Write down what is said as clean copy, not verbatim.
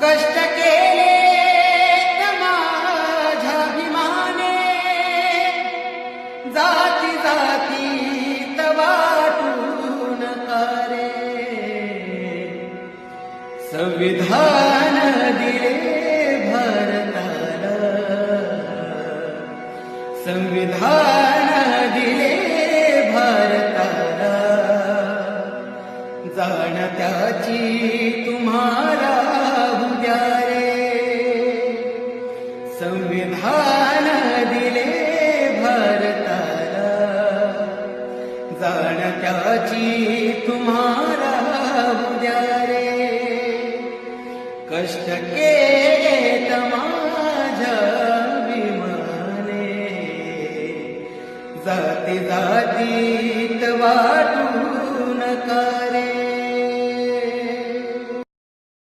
कष्ट केले माझ्याभिमाने, जाती जातीत वाटून करे. संविधान दिले भारताला, संविधान दिले भारताला. जाण त्याची तुम्हाला उद्या रे. संविधान दिले भारताला, जाण त्याची तुम्हाला उद्या रे. कष्ट केलेत माझ्या अभिमाने, जाती जातीत वाटून काय.